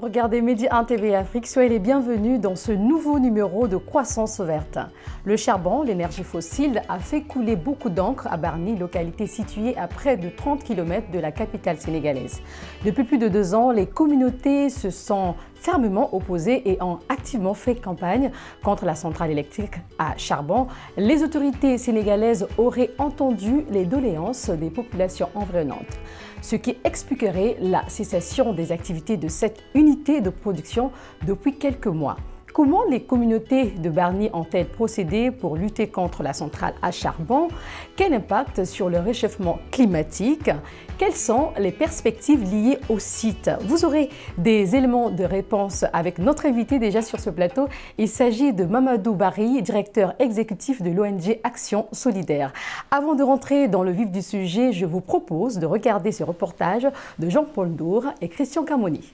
regardez Midi 1 TV Afrique, soyez les bienvenus dans ce nouveau numéro de Croissance verte. Le charbon, l'énergie fossile, a fait couler beaucoup d'encre à Bargny, localité située à près de 30 km de la capitale sénégalaise. Depuis plus de 2 ans, les communautés se sont fermement opposées et ont activement fait campagne contre la centrale électrique à charbon. Les autorités sénégalaises auraient entendu les doléances des populations environnantes, ce qui expliquerait la cessation des activités de cette unité de production depuis quelques mois. Comment les communautés de Bargny ont-elles procédé pour lutter contre la centrale à charbon? Quel impact sur le réchauffement climatique? Quelles sont les perspectives liées au site? Vous aurez des éléments de réponse avec notre invité déjà sur ce plateau. Il s'agit de Mamadou Barry, directeur exécutif de l'ONG Action Solidaire. Avant de rentrer dans le vif du sujet, je vous propose de regarder ce reportage de Jean-Paul Ndour et Christian Camoni.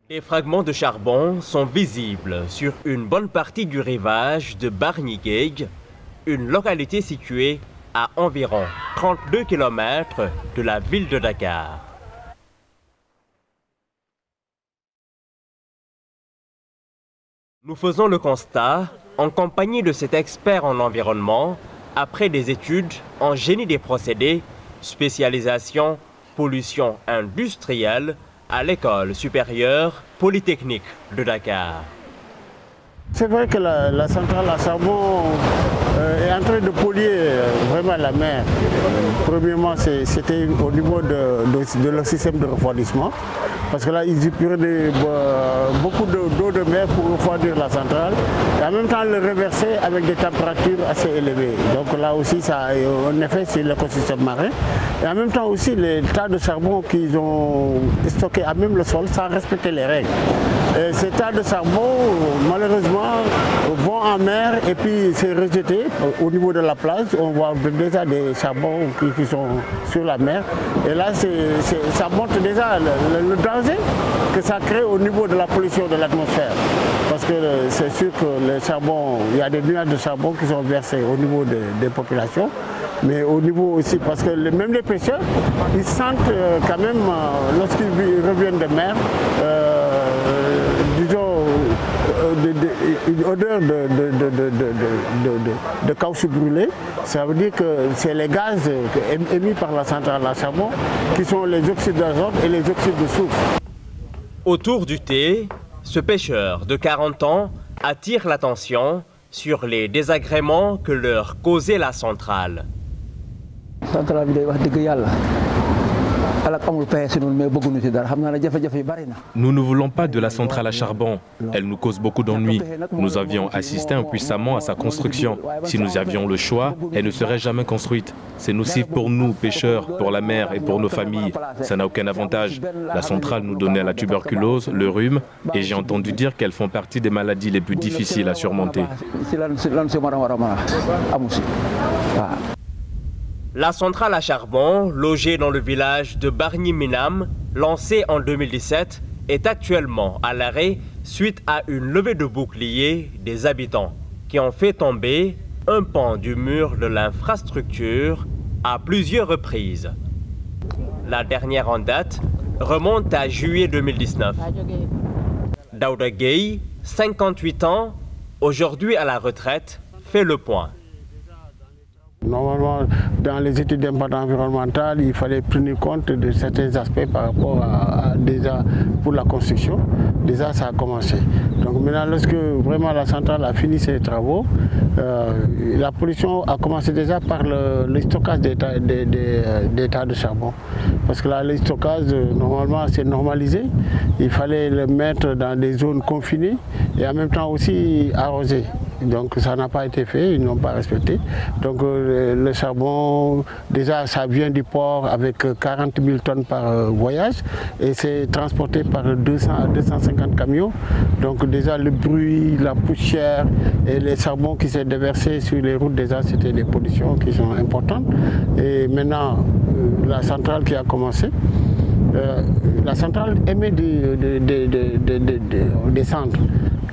Les fragments de charbon sont visibles sur une bonne partie du rivage de Bargny Gueye, une localité située à environ 32 km de la ville de Dakar. Nous faisons le constat, en compagnie de cet expert en environnement, après des études en génie des procédés, spécialisation, pollution industrielle, à l'école supérieure polytechnique de Dakar. C'est vrai que la centrale à charbon est en train de polluer vraiment la mer. Premièrement, c'était au niveau de leur système de refroidissement. Parce que là, ils épuraient beaucoup d'eau de mer pour refroidir la centrale et en même temps le reverser avec des températures assez élevées. Donc là aussi, ça a un effet sur l'écosystème marin. Et en même temps aussi, les tas de charbon qu'ils ont stockés à même le sol sans respecter les règles. Et ces tas de charbon, malheureusement, vont en mer et puis c'est rejeté au niveau de la plage. On voit déjà des charbons qui sont sur la mer. Et là, ça montre déjà le danger que ça crée au niveau de la pollution de l'atmosphère. Parce que c'est sûr que le charbon, il y a des nuages de charbon qui sont versés au niveau des populations. Mais au niveau aussi, parce que même les pêcheurs, ils sentent quand même, lorsqu'ils reviennent de mer, disons, une odeur de caoutchouc brûlé. Ça veut dire que c'est les gaz émis par la centrale à charbon qui sont les oxydes d'azote et les oxydes de soufre. Autour du thé, ce pêcheur de 40 ans attire l'attention sur les désagréments que leur causait la centrale. Nous ne voulons pas de la centrale à charbon. Elle nous cause beaucoup d'ennuis. Nous avions assisté impuissamment à sa construction. Si nous avions le choix, elle ne serait jamais construite. C'est nocif pour nous, pêcheurs, pour la mer et pour nos familles. Ça n'a aucun avantage. La centrale nous donnait la tuberculose, le rhume, et j'ai entendu dire qu'elles font partie des maladies les plus difficiles à surmonter. La centrale à charbon, logée dans le village de Bargny Minam, lancée en 2017, est actuellement à l'arrêt suite à une levée de boucliers des habitants qui ont fait tomber un pan du mur de l'infrastructure à plusieurs reprises. La dernière en date remonte à juillet 2019. Daouda Gueye, 58 ans, aujourd'hui à la retraite, fait le point. Normalement, dans les études d'impact environnemental, il fallait tenir compte de certains aspects par rapport à déjà pour la construction. Déjà, ça a commencé. Donc maintenant, lorsque vraiment la centrale a fini ses travaux, la pollution a commencé déjà par le stockage des tas de charbon. Parce que là, le stockage, normalement, c'est normalisé. Il fallait le mettre dans des zones confinées et en même temps aussi arrosé. Donc ça n'a pas été fait, ils n'ont pas respecté. Donc le charbon, déjà ça vient du port avec 40 000 tonnes par voyage et c'est transporté par 200 à 250 camions. Donc déjà le bruit, la poussière et les charbons qui s'est déversés sur les routes, déjà c'était des pollutions qui sont importantes. Et maintenant la centrale qui a commencé, la centrale émet des cendres.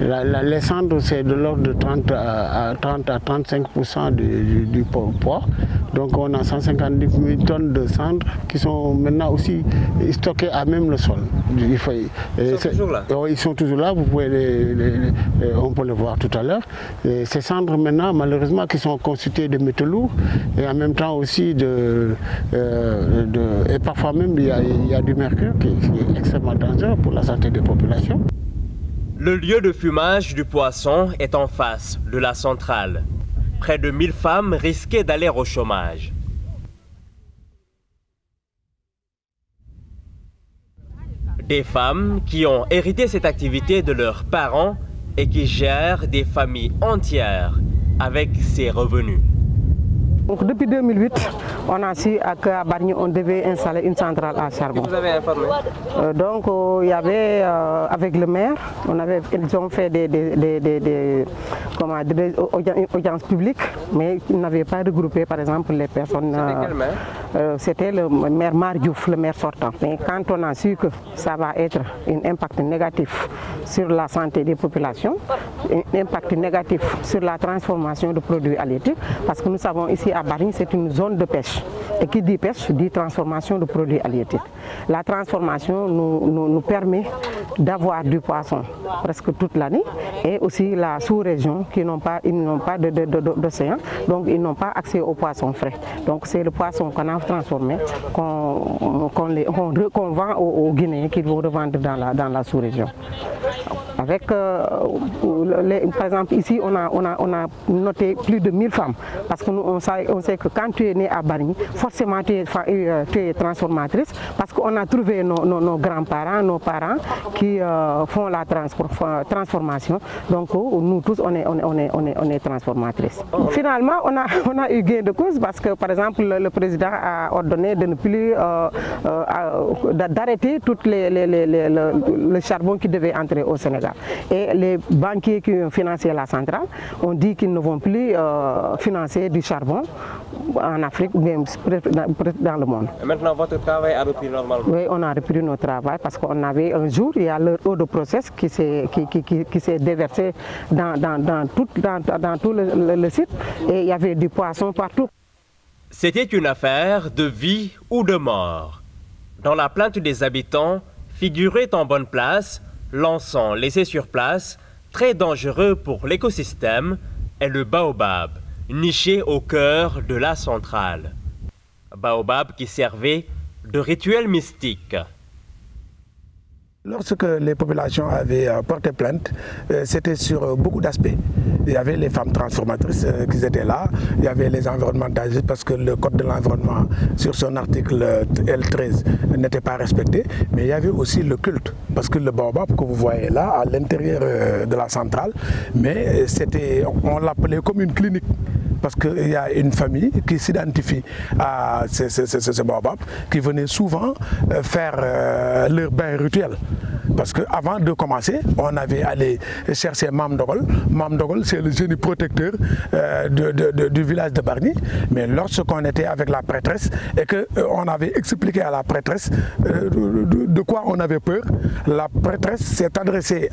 Les cendres, c'est de l'ordre de 30 à 35% du port. Donc on a 150 000 tonnes de cendres qui sont maintenant aussi stockées à même le sol. Ils sont toujours là? Ils sont toujours là, vous pouvez on peut le voir tout à l'heure. Ces cendres maintenant, malheureusement, qui sont constituées de métaux lourds et en même temps aussi et parfois même il y a du mercure qui est extrêmement dangereux pour la santé des populations. Le lieu de fumage du poisson est en face de la centrale. Près de 1000 femmes risquaient d'aller au chômage. Des femmes qui ont hérité cette activité de leurs parents et qui gèrent des familles entières avec ces revenus. Donc, depuis 2008, on a su qu'à Bargny, on devait installer une centrale à charbon. Vous avez informé? Donc, il y avait, avec le maire, ils ont fait des audiences publiques, mais ils n'avaient pas regroupé, par exemple, les personnes. C'était quel maire? C'était le maire Mardiouf, le maire sortant. Mais quand on a su que ça va être un impact négatif sur la santé des populations, un impact négatif sur la transformation de produits halieutiques, parce que nous savons ici à Bargny, c'est une zone de pêche. Et qui dit pêche, dit transformation de produits halieutiques. La transformation nous permet d'avoir du poisson presque toute l'année et aussi la sous-région qui n'ont pas d'océan, donc ils n'ont pas accès au poisson frais. Donc c'est le poisson qu'on a transformé, qu'on vend aux Guinéens qui vont revendre dans la sous-région. Avec, par exemple, ici, on a noté plus de 1000 femmes, parce que nous, on sait que quand tu es né à Bargny, forcément tu es transformatrice, parce qu'on a trouvé nos grands-parents, nos parents qui font la transformation. Donc nous tous, on est transformatrices. Finalement, on a eu gain de cause, parce que, par exemple, le président a ordonné de ne plus d'arrêter tout le charbon qui devait entrer au Sénégal. Et les banquiers qui ont financé la centrale ont dit qu'ils ne vont plus financer du charbon en Afrique ou même dans le monde. Et maintenant, votre travail a repris normalement? Oui, on a repris notre travail parce qu'on avait un jour, il y a leur eau de process qui s'est déversée dans tout le site et il y avait du poisson partout. C'était une affaire de vie ou de mort. Dans la plainte des habitants, figurait en bonne place l'encens laissé sur place, très dangereux pour l'écosystème, est le baobab, niché au cœur de la centrale. Baobab qui servait de rituel mystique. Lorsque les populations avaient porté plainte, c'était sur beaucoup d'aspects. Il y avait les femmes transformatrices qui étaient là, il y avait les environnementalistes parce que le code de l'environnement sur son article L13 n'était pas respecté, mais il y avait aussi le culte, parce que le baobab que vous voyez là, à l'intérieur de la centrale, mais on l'appelait comme une clinique. Parce qu'il y a une famille qui s'identifie à ce baobab, qui venait souvent faire leur bain rituel. Parce qu'avant de commencer, on avait allé chercher Mam Dogol. Mam Dogol, c'est le génie protecteur du village de Bargny. Mais lorsqu'on était avec la prêtresse et qu'on avait expliqué à la prêtresse de quoi on avait peur, la prêtresse s'est adressée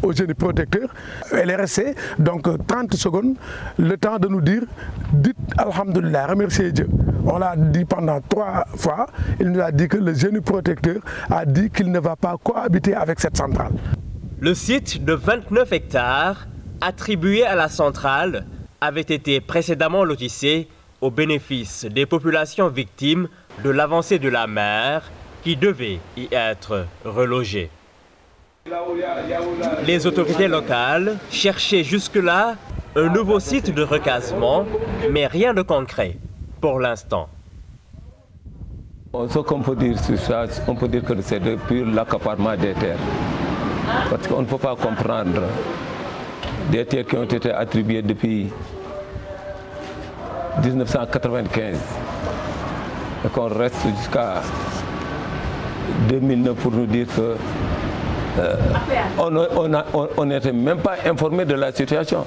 au génie protecteur. Elle est restée donc 30 secondes, le temps de nous dire « Dites Alhamdulillah, remerciez Dieu ». On l'a dit pendant 3 fois, il nous a dit que le génie protecteur a dit qu'il ne va pas cohabiter avec cette centrale. Le site de 29 hectares attribué à la centrale avait été précédemment lotissé au bénéfice des populations victimes de l'avancée de la mer qui devaient y être relogées. Les autorités locales cherchaient jusque-là un nouveau site de recasement, mais rien de concret pour l'instant. Ce qu'on peut dire sur ça, on peut dire que c'est depuis l'accaparement des terres. Parce qu'on ne peut pas comprendre des terres qui ont été attribuées depuis 1995 et qu'on reste jusqu'à 2009 pour nous dire que on n'était même pas informé de la situation.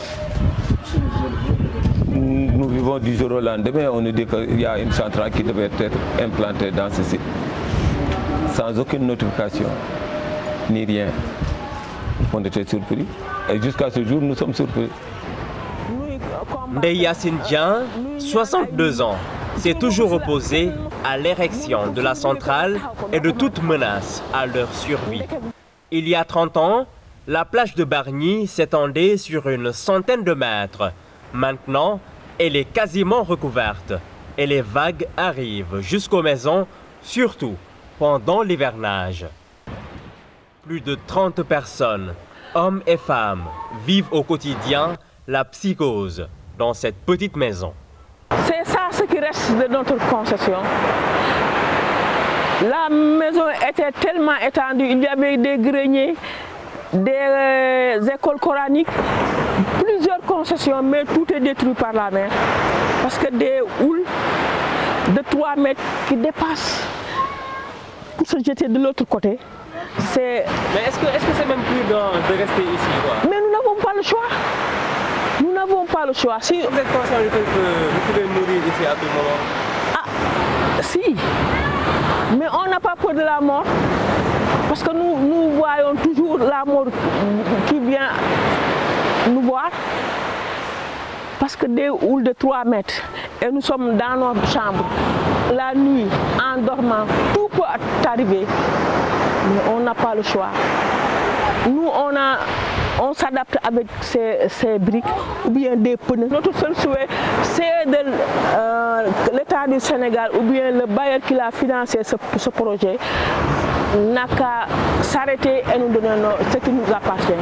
Nous vivons du jour au lendemain, on nous dit qu'il y a une centrale qui devait être implantée dans ce site, sans aucune notification, ni rien. On était surpris, et jusqu'à ce jour, nous sommes surpris. Ndeye Yacine Dieng, 62 ans, s'est toujours opposé à l'érection de la centrale et de toute menace à leur survie. Il y a 30 ans, la plage de Bargny s'étendait sur une centaine de mètres. Maintenant, elle est quasiment recouverte et les vagues arrivent jusqu'aux maisons, surtout pendant l'hivernage. Plus de 30 personnes, hommes et femmes, vivent au quotidien la psychose dans cette petite maison. C'est ça ce qui reste de notre concession. La maison était tellement étendue, il y avait des greniers, des écoles coraniques, plusieurs concessions, mais tout est détruit par la mer. Parce que des houles de 3 mètres qui dépassent pour se jeter de l'autre côté. Mais est-ce que c'est même prudent de rester ici, quoi? Mais nous n'avons pas le choix. Nous n'avons pas le choix. Si vous êtes conscient du fait que vous pouvez mourir ici à tout moment? Ah, si. Mais on n'a pas peur de la mort. Parce que nous voyons toujours la mort qui vient nous voir. Parce que des houles de 3 mètres, et nous sommes dans notre chambre, la nuit, en dormant, tout peut arriver. Mais on n'a pas le choix. Nous, on s'adapte avec ces briques ou bien des pneus. Notre seul souhait, c'est de l'État du Sénégal ou bien le bailleur qui a financé ce projet n'a qu'à s'arrêter et nous donner ce qui nous appartient.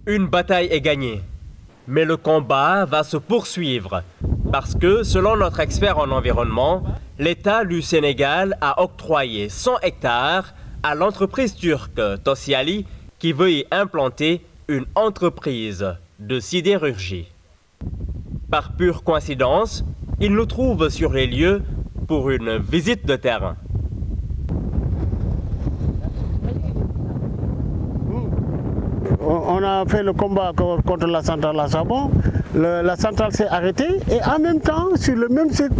Une bataille est gagnée, mais le combat va se poursuivre parce que, selon notre expert en environnement, l'État du Sénégal a octroyé 100 hectares à l'entreprise turque Tosyali qui veut y implanter une entreprise de sidérurgie. Par pure coïncidence, il nous trouve sur les lieux pour une visite de terrain. On a fait le combat contre la centrale à charbon. La centrale s'est arrêtée et en même temps, sur le même site,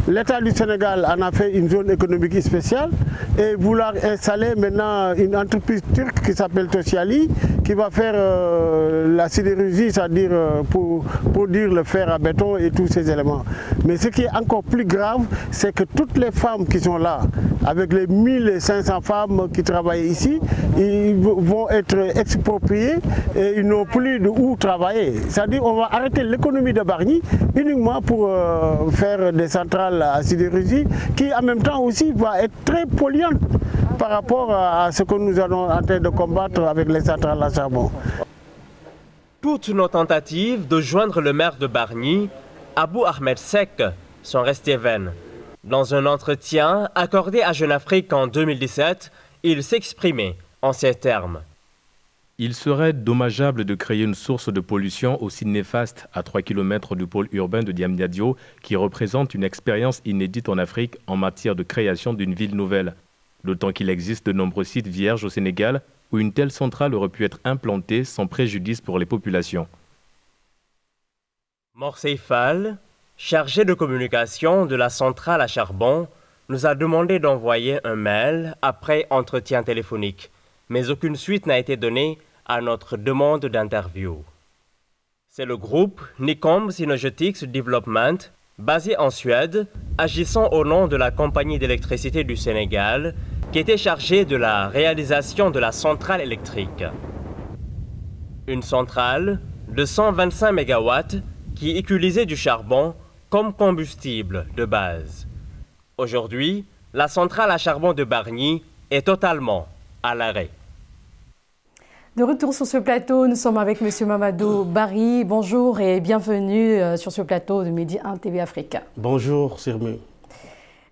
l'État du Sénégal en a fait une zone économique spéciale et vouloir installer maintenant une entreprise turque qui s'appelle Tosyali qui va faire la sidérurgie, c'est-à-dire pour dire le fer à béton et tous ces éléments. Mais ce qui est encore plus grave, c'est que toutes les femmes qui sont là, avec les 1500 femmes qui travaillent ici, ils vont être expropriés et ils n'ont plus de où travailler. C'est-à-dire qu'on va arrêter l'économie de Bargny uniquement pour faire des centrales à sidérurgie qui en même temps aussi va être très polluante par rapport à ce que nous allons en train de combattre avec les centrales à charbon. Toutes nos tentatives de joindre le maire de Bargny, Abou Ahmed Sek, sont restées vaines. Dans un entretien accordé à Jeune Afrique en 2017, il s'exprimait en ces termes. Il serait dommageable de créer une source de pollution aussi néfaste à 3 km du pôle urbain de Diamniadio, qui représente une expérience inédite en Afrique en matière de création d'une ville nouvelle. D'autant qu'il existe de nombreux sites vierges au Sénégal où une telle centrale aurait pu être implantée sans préjudice pour les populations. Morsey Fall, chargé de communication de la centrale à charbon, nous a demandé d'envoyer un mail après entretien téléphonique, mais aucune suite n'a été donnée à notre demande d'interview. C'est le groupe Nicom Synergetics Development, basé en Suède, agissant au nom de la compagnie d'électricité du Sénégal, qui était chargé de la réalisation de la centrale électrique. Une centrale de 125 MW qui utilisait du charbon comme combustible de base. Aujourd'hui, la centrale à charbon de Bargny est totalement à l'arrêt. De retour sur ce plateau, nous sommes avec M. Mamadou Barry. Bonjour et bienvenue sur ce plateau de Midi 1 TV Afrique. Bonjour, Sirmi.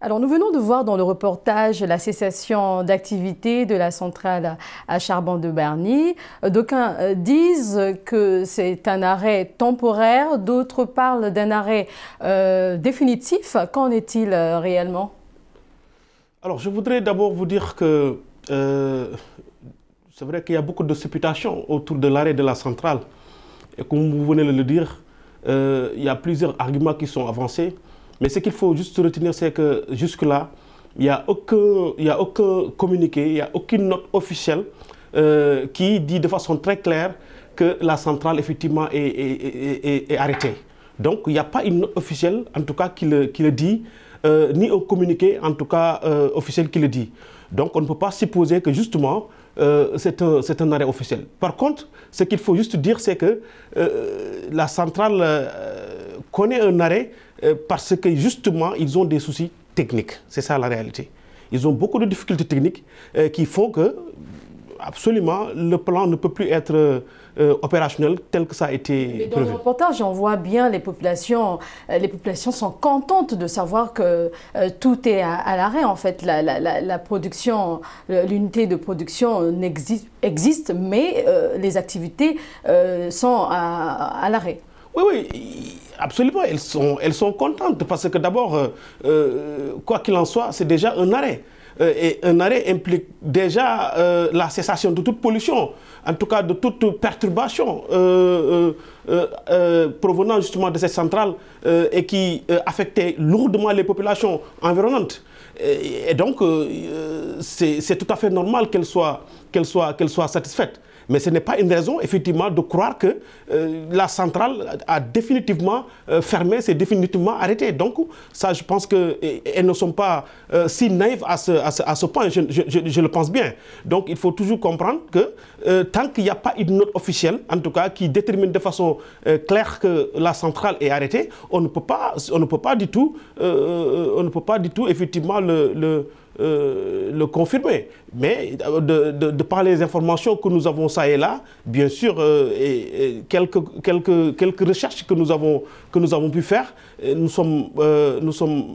Alors, nous venons de voir dans le reportage la cessation d'activité de la centrale à charbon de Bargny. D'aucuns disent que c'est un arrêt temporaire, d'autres parlent d'un arrêt définitif. Qu'en est-il réellement? Alors, je voudrais d'abord vous dire que c'est vrai qu'il y a beaucoup de supputations autour de l'arrêt de la centrale. Et comme vous venez de le dire, il y a plusieurs arguments qui sont avancés. Mais ce qu'il faut juste retenir, c'est que jusque-là, il n'y a aucun communiqué, il n'y a aucune note officielle qui dit de façon très claire que la centrale, effectivement, est arrêtée. Donc il n'y a pas une note officielle, en tout cas, qui le dit, ni un communiqué, en tout cas, officiel qui le dit. Donc on ne peut pas supposer que justement, c'est un arrêt officiel. Par contre, ce qu'il faut juste dire, c'est que la centrale connaît un arrêt parce que justement, ils ont des soucis techniques. C'est ça la réalité. Ils ont beaucoup de difficultés techniques qui font que, absolument, le plan ne peut plus être opérationnel tel que ça a été prévu. Dans le reportage, on voit bien les populations sont contentes de savoir que tout est à l'arrêt. En fait, la production, l'unité de production existe, mais les activités sont à l'arrêt. Oui, oui, absolument, elles sont contentes parce que d'abord, quoi qu'il en soit, c'est déjà un arrêt. Et un arrêt implique déjà la cessation de toute pollution, en tout cas de toute perturbation provenant justement de cette centrale et qui affectait lourdement les populations environnantes. Et donc, c'est tout à fait normal qu'elle soit satisfaite. Mais ce n'est pas une raison, effectivement, de croire que la centrale a définitivement fermé, c'est définitivement arrêté. Donc, ça, je pense qu'elles ne sont pas si naïves à ce point, je le pense bien. Donc, il faut toujours comprendre que tant qu'il n'y a pas une note officielle, en tout cas, qui détermine de façon claire que la centrale est arrêtée, on ne peut pas du tout, effectivement, le confirmer. Mais de par les informations que nous avons ça et là, bien sûr, et quelques recherches que nous avons pu faire, nous sommes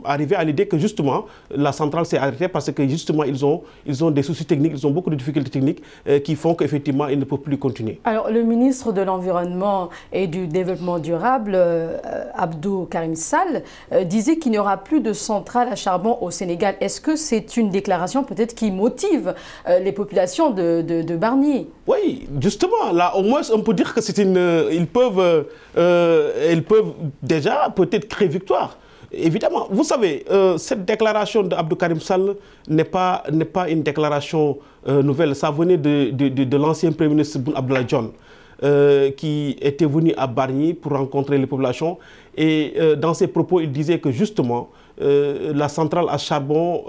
arrivés à l'idée que justement la centrale s'est arrêtée parce que justement ils ont des soucis techniques, ils ont beaucoup de difficultés techniques qui font qu'effectivement ils ne peuvent plus continuer. Alors le ministre de l'Environnement et du Développement durable, Abdou Karim Sall, disait qu'il n'y aura plus de centrale à charbon au Sénégal. Est-ce que c'est une déclaration peut-être qui motive les populations de Bargny? Oui, justement, là au moins on peut dire que c'est ils peuvent déjà peut-être créer victoire. Évidemment, vous savez, cette déclaration d'Abdou Karim Sall n'est pas une déclaration nouvelle. Ça venait de l'ancien Premier ministre Boun Abdallah Dionne, qui était venu à Bargny pour rencontrer les populations. Et dans ses propos, il disait que justement, la centrale à charbon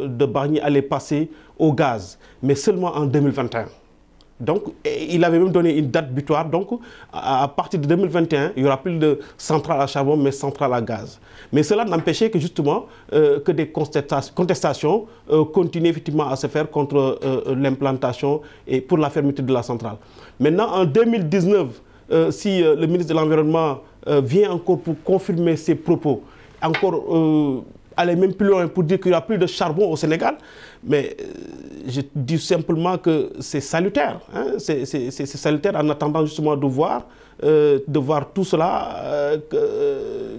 de Bargny allait passer au gaz, mais seulement en 2021. Donc, il avait même donné une date butoir. Donc, à partir de 2021, il n'y aura plus de centrale à charbon, mais centrale à gaz. Mais cela n'empêchait que justement que des contestations continuent effectivement à se faire contre l'implantation et pour la fermeture de la centrale. Maintenant, en 2019, si le ministre de l'Environnement vient encore pour confirmer ses propos, encore aller même plus loin pour dire qu'il n'y aura plus de charbon au Sénégal, mais je dis simplement que c'est salutaire. Hein? C'est salutaire en attendant justement de voir tout cela,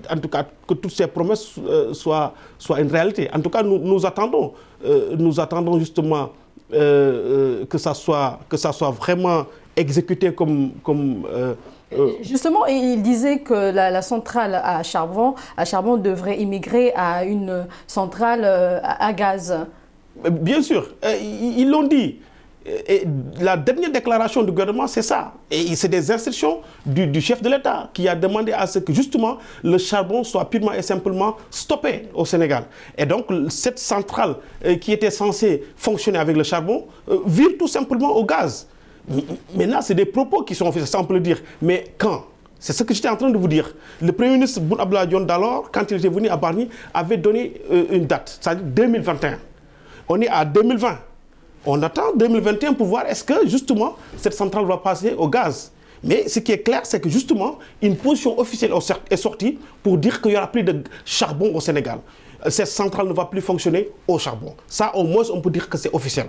en tout cas que toutes ces promesses soient une réalité. En tout cas, nous attendons justement que ça soit vraiment exécuté comme justement, il disait que la centrale à charbon devrait immigrer à une centrale à gaz. Bien sûr, ils l'ont dit. Et la dernière déclaration du gouvernement, c'est ça. Et c'est des instructions du chef de l'État qui a demandé à ce que justement le charbon soit purement et simplement stoppé au Sénégal. Et donc cette centrale qui était censée fonctionner avec le charbon vire tout simplement au gaz. Maintenant, c'est des propos qui sont faits, ça on peut le dire. Mais quand? C'est ce que j'étais en train de vous dire. Le Premier ministre Boun Abdallah Dionne d'alors, quand il était venu à Bargny, avait donné une date, c'est-à-dire 2021. On est à 2020. On attend 2021 pour voir est-ce que justement cette centrale va passer au gaz. Mais ce qui est clair, c'est que justement une position officielle est sortie pour dire qu'il n'y aura plus de charbon au Sénégal. Cette centrale ne va plus fonctionner au charbon. Ça, au moins, on peut dire que c'est officiel.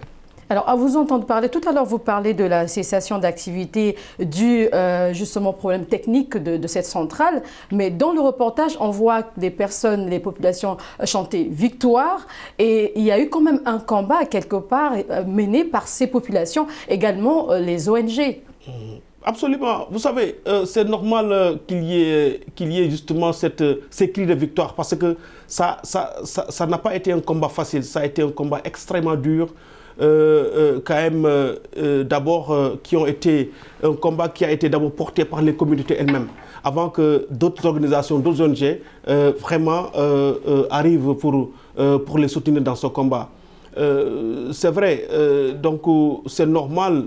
Alors, à vous entendre parler, tout à l'heure, vous parlez de la cessation d'activité due justement au problème technique de cette centrale. Mais dans le reportage, on voit des personnes, les populations chanter victoire. Et il y a eu quand même un combat, quelque part, mené par ces populations, également les ONG. Absolument. Vous savez, c'est normal qu'il y ait justement ces cris de victoire parce que ça n'a pas été un combat facile. Ça a été un combat extrêmement dur. quand même d'abord qui ont été un combat qui a été d'abord porté par les communautés elles-mêmes, avant que d'autres organisations, d'autres ONG vraiment arrivent pour les soutenir dans ce combat. C'est vrai, donc c'est normal,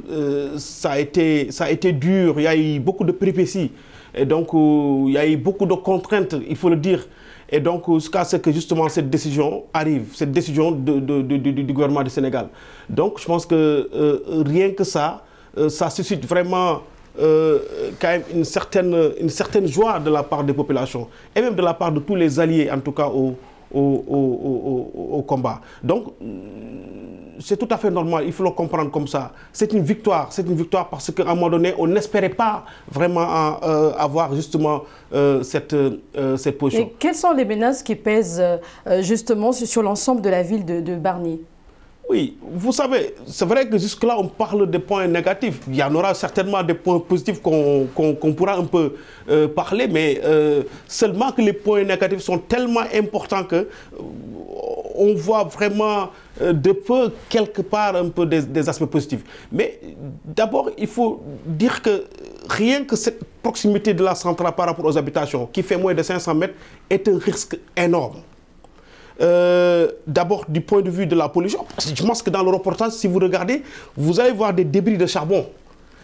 ça a été dur, il y a eu beaucoup de péripéties, et donc il y a eu beaucoup de contraintes, il faut le dire. Et donc ce cas, c'est que justement cette décision arrive, cette décision du gouvernement du Sénégal. Donc je pense que rien que ça, ça suscite vraiment quand même une certaine joie de la part des populations, et même de la part de tous les alliés, en tout cas au combat. Donc, c'est tout à fait normal, il faut le comprendre comme ça. C'est une victoire parce qu'à un moment donné, on n'espérait pas vraiment avoir justement cette position. Et quelles sont les menaces qui pèsent justement sur l'ensemble de la ville de Bargny? Oui, vous savez, c'est vrai que jusque-là, on parle des points négatifs. Il y en aura certainement des points positifs qu'on pourra un peu parler, mais seulement que les points négatifs sont tellement importants que on voit vraiment de peu, quelque part, un peu des aspects positifs. Mais d'abord, il faut dire que rien que cette proximité de la centrale par rapport aux habitations, qui fait moins de 500 mètres, est un risque énorme. D'abord du point de vue de la pollution, parce que je pense que dans le reportage, si vous regardez, vous allez voir des débris de charbon.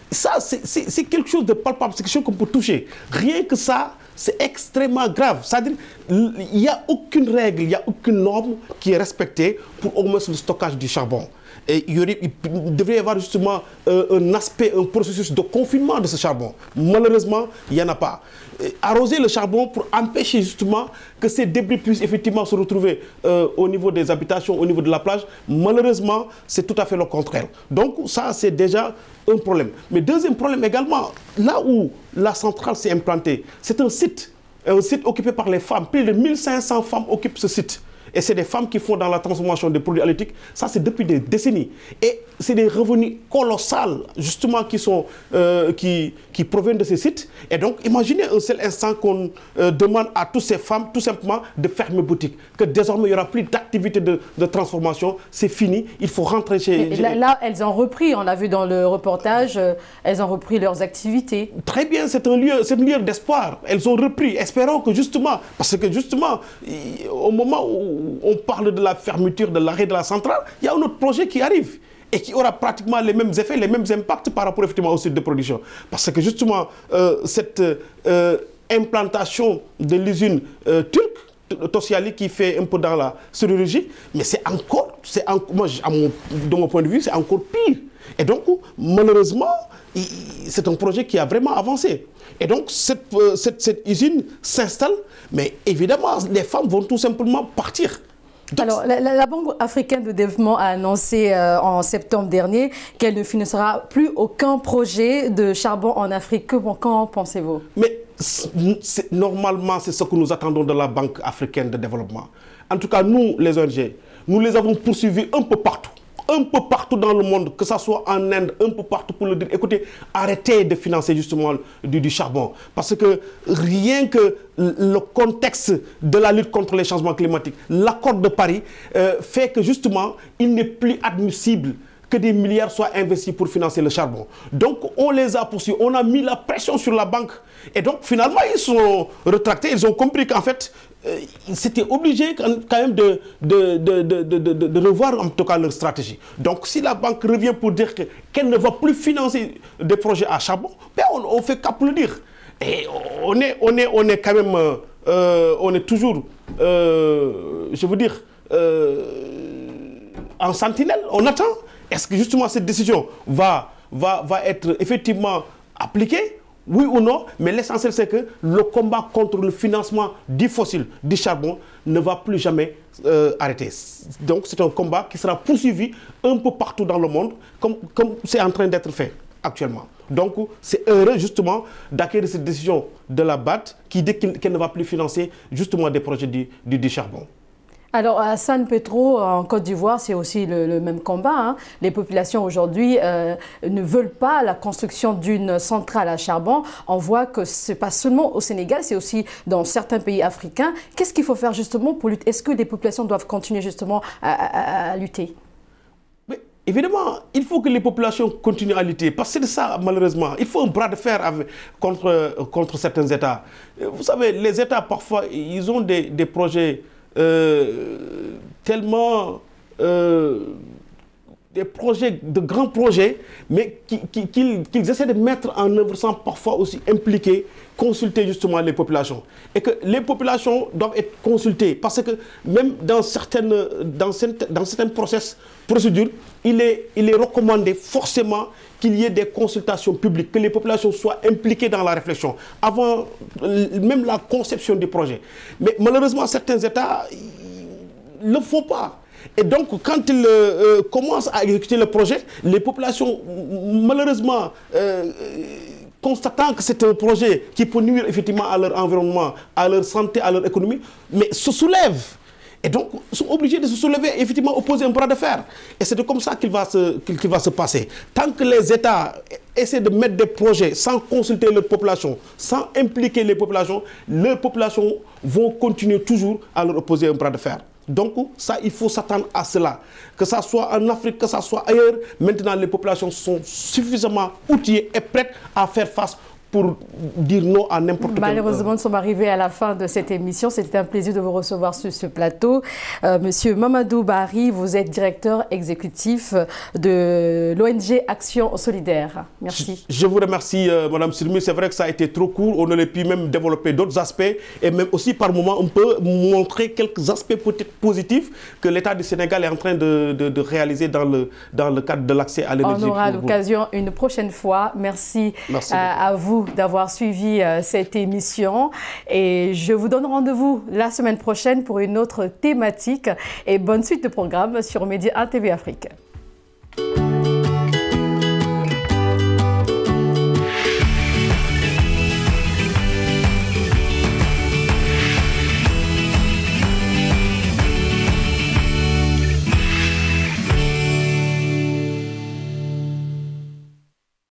Ça, c'est quelque chose de palpable, c'est quelque chose qu'on peut toucher. Rien que ça, c'est extrêmement grave. C'est-à-dire il n'y a aucune règle, il n'y a aucune norme qui est respectée pour augmenter le stockage du charbon. Et il devrait y avoir justement un aspect, un processus de confinement de ce charbon. Malheureusement, il n'y en a pas. Arroser le charbon pour empêcher justement que ces débris puissent effectivement se retrouver au niveau des habitations, au niveau de la plage, malheureusement, c'est tout à fait le contraire. Donc ça, c'est déjà un problème. Mais deuxième problème également, là où la centrale s'est implantée, c'est un site occupé par les femmes. Plus de 1500 femmes occupent ce site. Et c'est des femmes qui font dans la transformation des produits halieutiques. Ça, c'est depuis des décennies. Et c'est des revenus colossaux, justement, qui proviennent de ces sites. Et donc, imaginez un seul instant qu'on demande à toutes ces femmes, tout simplement, de fermer boutique. Que désormais, il n'y aura plus d'activité de transformation. C'est fini. Il faut rentrer chez... Là, elles ont repris. On l'a vu dans le reportage. Elles ont repris leurs activités. Très bien. C'est un lieu d'espoir. Elles ont repris. Espérons que justement... Parce que justement, au moment où on parle de la fermeture, de l'arrêt de la centrale, il y a un autre projet qui arrive et qui aura pratiquement les mêmes effets, les mêmes impacts par rapport effectivement au site de production. Parce que justement, cette implantation de l'usine turque, Tosyali, qui fait un peu dans la sidérurgie, mais moi, de mon point de vue, c'est encore pire. Et donc, malheureusement, c'est un projet qui a vraiment avancé. Et donc, cette usine s'installe, mais évidemment, les femmes vont tout simplement partir. Donc, alors, la Banque africaine de développement a annoncé en septembre dernier qu'elle ne financera plus aucun projet de charbon en Afrique. Qu'en pensez-vous? Mais normalement, c'est ce que nous attendons de la Banque africaine de développement. En tout cas, nous, les ONG, nous les avons poursuivis un peu partout dans le monde, que ce soit en Inde, un peu partout pour le dire, écoutez, arrêtez de financer justement du charbon. Parce que rien que le contexte de la lutte contre les changements climatiques, l'accord de Paris fait que justement, il n'est plus admissible que des milliards soient investis pour financer le charbon. Donc, on les a poursuivis, on a mis la pression sur la banque. Et donc, finalement, ils sont retractés, ils ont compris qu'en fait, c'était obligé quand même de revoir en tout cas leur stratégie. Donc, si la banque revient pour dire qu'elle ne va plus financer des projets à charbon, ben on fait qu'applaudir. Et on est quand même, on est toujours, je veux dire, en sentinelle, on attend. Est-ce que justement cette décision va être effectivement appliquée? Oui ou non, mais l'essentiel c'est que le combat contre le financement du fossile, du charbon, ne va plus jamais arrêter. Donc c'est un combat qui sera poursuivi un peu partout dans le monde, comme c'est en train d'être fait actuellement. Donc c'est heureux justement d'acquérir cette décision de la BAD qui dit qu'elle ne va plus financer justement des projets du charbon. Alors, à San Pedro, en Côte d'Ivoire, c'est aussi le même combat. Hein. Les populations aujourd'hui ne veulent pas la construction d'une centrale à charbon. On voit que ce n'est pas seulement au Sénégal, c'est aussi dans certains pays africains. Qu'est-ce qu'il faut faire justement pour lutter? Est-ce que les populations doivent continuer justement à lutter? Mais évidemment, il faut que les populations continuent à lutter. Parce que c'est ça, malheureusement. Il faut un bras de fer contre certains États. Vous savez, les États, parfois, ils ont des projets tellement... des projets, de grands projets, mais qu'ils essaient de mettre en œuvre sans parfois aussi impliquer, consulter justement les populations. Et que les populations doivent être consultées, parce que même dans certaines procédures, il est recommandé forcément qu'il y ait des consultations publiques, que les populations soient impliquées dans la réflexion, avant même la conception du projet. Mais malheureusement, certains États ne le font pas. Et donc, quand ils commencent à exécuter le projet, les populations, malheureusement, constatant que c'est un projet qui peut nuire effectivement à leur environnement, à leur santé, à leur économie, mais se soulèvent. Et donc, sont obligés de se soulever et effectivement opposer un bras de fer. Et c'est comme ça qu'il va se passer. Tant que les États essaient de mettre des projets sans consulter leur population, sans impliquer les populations vont continuer toujours à leur opposer un bras de fer. Donc, ça, il faut s'attendre à cela. Que ça soit en Afrique, que ça soit ailleurs, maintenant les populations sont suffisamment outillées et prêtes à faire face pour dire non à n'importe quel... Malheureusement, nous sommes arrivés à la fin de cette émission. C'était un plaisir de vous recevoir sur ce plateau. Monsieur Mamadou Barry, vous êtes directeur exécutif de l'ONG Action Solidaire. Merci. Je vous remercie, Madame Sirmi. C'est vrai que ça a été trop court. On aurait pu même développer d'autres aspects. Et même aussi, par moment, on peut montrer quelques aspects positifs que l'État du Sénégal est en train de réaliser dans le cadre de l'accès à l'énergie. On aura l'occasion une prochaine fois. Merci à vous d'avoir suivi cette émission et je vous donne rendez-vous la semaine prochaine pour une autre thématique et bonne suite de programme sur Média 1 TV Afrique.